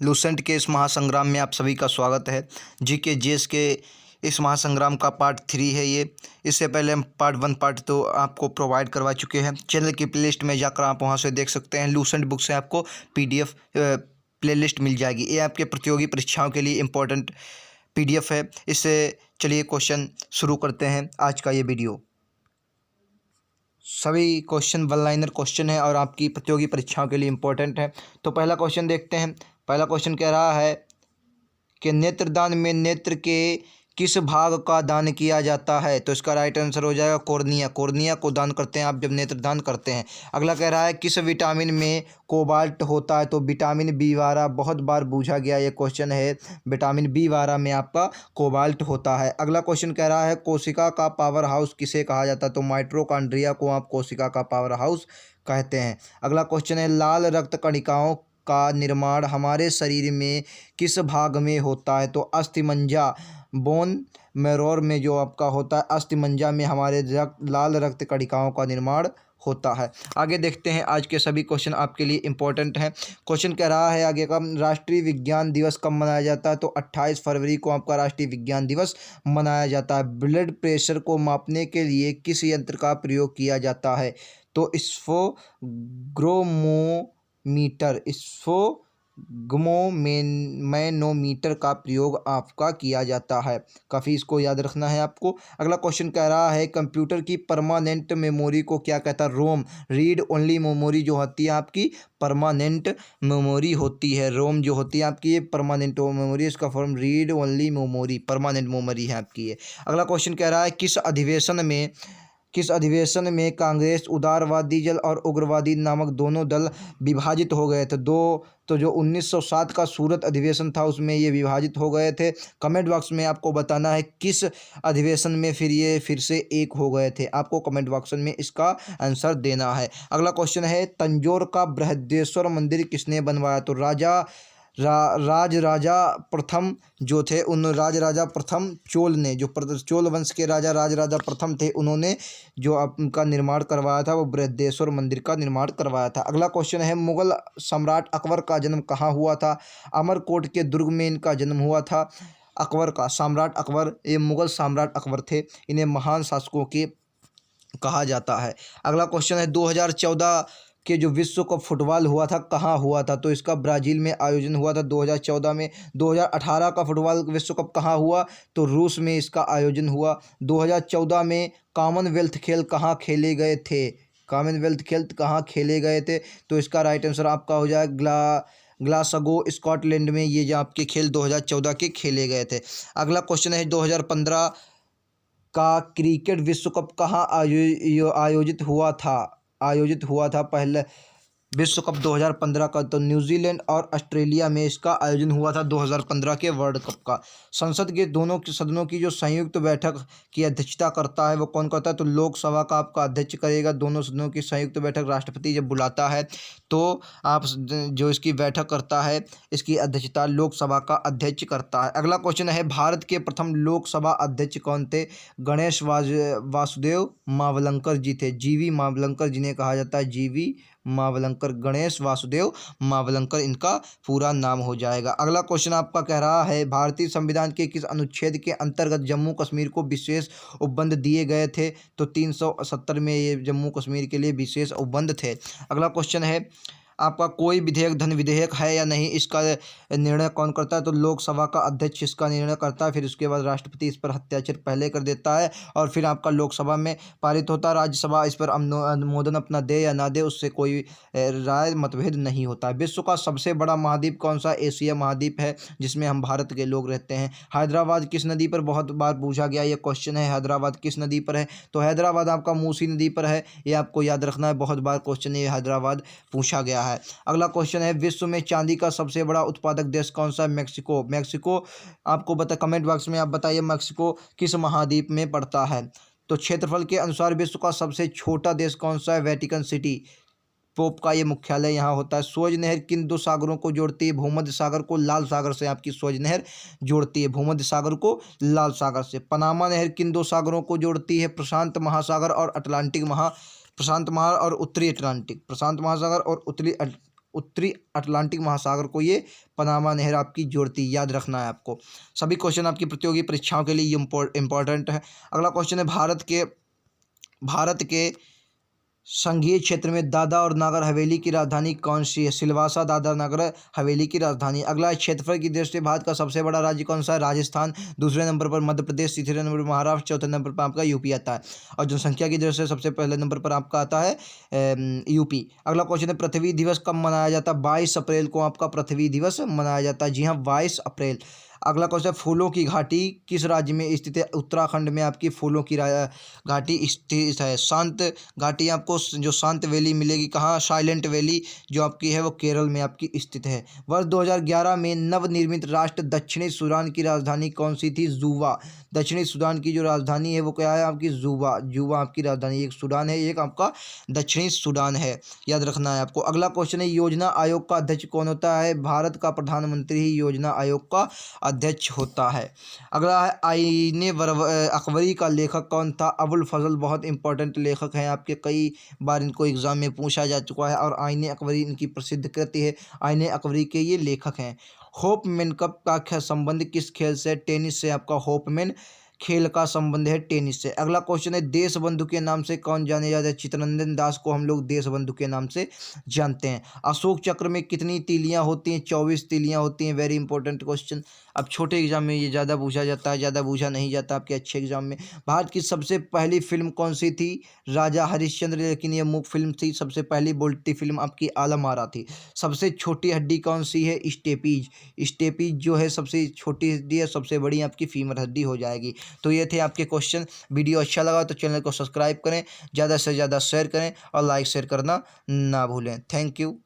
Lucent के इस महासंग्राम में आप सभी का स्वागत है। जीके जीएस के इस महासंग्राम का पार्ट 3 है ये। इससे पहले हम पार्ट 1 पार्ट 2 आपको प्रोवाइड करवा चुके हैं। चैनल की प्लेलिस्ट में जाकर आप वहां से देख सकते हैं। लूसेंट बुक से आपको पीडीएफ प्लेलिस्ट मिल जाएगी। ये आपके प्रतियोगी परीक्षाओं के लिए इम्पोर्टेंट पीडीएफ है। इससे चलिए क्वेश्चन शुरू करते हैं आज का ये वीडियो। सभी क्वेश्चन वन लाइनर क्वेश्चन है और आपकी प्रतियोगी परीक्षाओं के लिए इम्पोर्टेंट है। तो पहला क्वेश्चन देखते हैं। पहला क्वेश्चन कह रहा है कि नेत्रदान में नेत्र के किस भाग का दान किया जाता है? तो इसका राइट आंसर हो जाएगा कॉर्निया। कॉर्निया को दान करते हैं आप जब नेत्रदान करते हैं। अगला कह रहा है किस विटामिन में कोबाल्ट होता है? तो विटामिन बी12 बहुत बार पूछा गया ये क्वेश्चन है। विटामिन बी12 में आपका कोबाल्ट होता है। अगला क्वेश्चन कह रहा है कोशिका का पावर हाउस किसे कहा जाता है? तो माइटोकॉन्ड्रिया को आप कोशिका का पावर हाउस कहते हैं। अगला क्वेश्चन है लाल रक्त कणिकाओं का निर्माण हमारे शरीर में किस भाग में होता है? तो अस्थिमज्जा बोन मैरोर में जो आपका होता है अस्थिमज्जा में हमारे लाल रक्त कणिकाओं का निर्माण होता है। आगे देखते हैं। आज के सभी क्वेश्चन आपके लिए इम्पोर्टेंट हैं। क्वेश्चन कह रहा है आगे का राष्ट्रीय विज्ञान दिवस कब मनाया जाता है? तो 28 फरवरी को आपका राष्ट्रीय विज्ञान दिवस मनाया जाता है। ब्लड प्रेशर को मापने के लिए किस यंत्र का प्रयोग किया जाता है? तो मैनोमीटर का प्रयोग आपका किया जाता है। काफ़ी इसको याद रखना है आपको। अगला क्वेश्चन कह रहा है कंप्यूटर की परमानेंट मेमोरी को क्या कहता है? रोम। रीड ओनली मेमोरी जो होती है आपकी परमानेंट मेमोरी होती है। रोम जो होती है आपकी ये परमानेंट मेमोरी, इसका form read only memory, permanent memory है आपकी ये। अगला क्वेश्चन कह रहा है किस अधिवेशन में कांग्रेस उदारवादी दल और उग्रवादी नामक दोनों दल विभाजित हो गए थे? तो जो 1907 का सूरत अधिवेशन था उसमें ये विभाजित हो गए थे। कमेंट बॉक्स में आपको बताना है किस अधिवेशन में फिर से एक हो गए थे। आपको कमेंट बॉक्स में इसका आंसर देना है। अगला क्वेश्चन है तंजौर का बृहदेश्वर मंदिर किसने बनवाया? तो राजा प्रथम जो थे उन राजा प्रथम चोल ने, जो चोल वंश के राजा प्रथम थे, उन्होंने जो उनका निर्माण करवाया था वो बृहदेश्वर मंदिर का निर्माण करवाया था। अगला क्वेश्चन है मुगल सम्राट अकबर का जन्म कहाँ हुआ था? अमरकोट के दुर्ग में इनका जन्म हुआ था। अकबर का सम्राट अकबर, ये मुगल सम्राट अकबर थे। इन्हें महान शासकों के कहा जाता है। अगला क्वेश्चन है 2014 के जो विश्व कप फुटबॉल हुआ था कहाँ हुआ था? तो इसका ब्राज़ील में आयोजन हुआ था 2014 में। 2018 का फुटबॉल विश्व कप कहाँ हुआ? तो रूस में इसका आयोजन हुआ। 2014 में कॉमनवेल्थ खेल कहाँ खेले गए थे? कॉमनवेल्थ खेल कहाँ खेले गए थे? तो इसका राइट आंसर आपका हो जाएगा ग्लासगो स्कॉटलैंड में ये जो आपके खेल 2014 के खेले गए थे। अगला क्वेश्चन है 2015 का क्रिकेट विश्व कप कहाँ आयोजित हुआ था? पहले विश्व कप 2015 का तो न्यूजीलैंड और ऑस्ट्रेलिया में इसका आयोजन हुआ था 2015 के वर्ल्ड कप का। संसद के दोनों सदनों की जो संयुक्त बैठक की अध्यक्षता करता है वो कौन करता है? तो लोकसभा का आपका अध्यक्ष करेगा। दोनों सदनों की संयुक्त बैठक राष्ट्रपति जब बुलाता है तो आप जो इसकी बैठक करता है इसकी अध्यक्षता लोकसभा का अध्यक्ष करता है। अगला क्वेश्चन है भारत के प्रथम लोकसभा अध्यक्ष कौन थे? गणेश वासुदेव मावलंकर जी थे। जीवी मावलंकर जिन्हें कहा जाता है जीवी मावलंकर, गणेश वासुदेव मावलंकर इनका पूरा नाम हो जाएगा। अगला क्वेश्चन आपका कह रहा है भारतीय संविधान के किस अनुच्छेद के अंतर्गत जम्मू कश्मीर को विशेष उपबंध दिए गए थे? तो 370 में ये जम्मू कश्मीर के लिए विशेष उपबंध थे। अगला क्वेश्चन है आपका कोई विधेयक धन विधेयक है या नहीं, इसका निर्णय कौन करता है? तो लोकसभा का अध्यक्ष इसका निर्णय करता है। फिर उसके बाद राष्ट्रपति इस पर हस्ताक्षर पहले कर देता है और फिर आपका लोकसभा में पारित होता है। राज्यसभा इस पर अनुमोदन अपना दे या ना दे उससे कोई राय मतभेद नहीं होता है। विश्व का सबसे बड़ा महाद्वीप कौन सा? एशिया महाद्वीप है जिसमें हम भारत के लोग रहते हैं। हैदराबाद किस नदी पर बहुत बार पूछा गया ये क्वेश्चन है। हैदराबाद किस नदी पर है? तो हैदराबाद आपका मूसी नदी पर है। ये आपको याद रखना है, बहुत बार क्वेश्चन ये हैदराबाद पूछा गया है। अगला क्वेश्चन है विश्व में चांदी का सबसे बड़ा उत्पादक देश कौन सा है? मैक्सिको। मैक्सिको आपको कमेंट बॉक्स में आप बताइए मैक्सिको किस महाद्वीप में पड़ता है? तो क्षेत्रफल के अनुसार विश्व का सबसे छोटा देश कौन सा है? वेटिकन सिटी, पोप का ये मुख्यालय यहाँ होता है। सूरज नहर किन दो सागरों को जोड़ती है? भूमध्य सागर को लाल सागर से आपकी सूरज नहर जोड़ती है, भूमध्य सागर को लाल सागर से। पनामा नहर किन दो सागरों को जोड़ती है? प्रशांत महासागर और उत्तरी अटलांटिक। प्रशांत महासागर और उत्तरी अटलांटिक महासागर को ये पनामा नहर आपकी जोड़ती है, याद रखना है आपको। सभी क्वेश्चन आपकी प्रतियोगी परीक्षाओं के लिए इम्पोर्टेंट है। अगला क्वेश्चन है, भारत के संघीय क्षेत्र में दादरा और नगर हवेली की राजधानी कौन सी है? सिलवासा दादरा नगर हवेली की राजधानी। अगला है, क्षेत्रफल की दृष्टि से भारत का सबसे बड़ा राज्य कौन सा है? राजस्थान। दूसरे नंबर पर मध्य प्रदेश, तीसरे नंबर पर महाराष्ट्र, चौथे नंबर पर आपका यूपी आता है। और जनसंख्या की दृष्टि से सबसे पहले नंबर पर आपका आता है यूपी। अगला क्वेश्चन है, पृथ्वी दिवस कब मनाया जाता है? 22 अप्रैल को आपका पृथ्वी दिवस मनाया जाता है। जी हाँ, 22 अप्रैल। अगला क्वेश्चन, फूलों की घाटी किस राज्य में स्थित है? उत्तराखंड में आपकी फूलों की घाटी स्थित है। शांत घाटी आपको जो शांत वैली मिलेगी कहाँ? साइलेंट वैली जो आपकी है वो केरल में आपकी स्थित है। वर्ष 2011 में नवनिर्मित राष्ट्र दक्षिणी सूडान की राजधानी कौन सी थी? जूबा। दक्षिणी सूडान की जो राजधानी है वो क्या है आपकी? जूबा। जूबा आपकी राजधानी, एक सूडान है, एक आपका दक्षिणी सूडान है, याद रखना है आपको। अगला क्वेश्चन है, योजना आयोग का अध्यक्ष कौन होता है? भारत का प्रधानमंत्री ही योजना आयोग का अध्यक्ष होता है। अगला है, आईने अकबरी का लेखक कौन था? अबुल फजल। बहुत इंपॉर्टेंट लेखक हैं आपके, कई बार इनको एग्जाम में पूछा जा चुका है और आईने अकबरी इनकी प्रसिद्ध कृति है। आईने अकबरी के ये लेखक हैं। होपमैन कप का संबंध किस खेल से? टेनिस से। आपका होपमैन खेल का संबंध है टेनिस से। अगला क्वेश्चन है, देश बंधु के नाम से कौन जाने जाते हैं? चित्तरंजन दास को हम लोग देश बंधु के नाम से जानते हैं। अशोक चक्र में कितनी तीलियां होती हैं? 24 तीलियां होती हैं। Very important question. अब छोटे एग्जाम में ये ज़्यादा पूछा जाता है, ज़्यादा पूछा नहीं जाता आपके अच्छे एग्जाम में। भारत की सबसे पहली फिल्म कौन सी थी? राजा हरिश्चंद्र, लेकिन ये मूक फिल्म थी। सबसे पहली बोलती फिल्म आपकी आलम आरा थी। सबसे छोटी हड्डी कौन सी है? स्टेपीज। स्टेपीज जो है सबसे छोटी हड्डी है, सबसे बड़ी आपकी फीमर हड्डी हो जाएगी। तो ये थे आपके क्वेश्चन। वीडियो अच्छा लगा तो चैनल को सब्सक्राइब करें, ज़्यादा से ज़्यादा शेयर करें और लाइक शेयर करना ना भूलें। Thank you.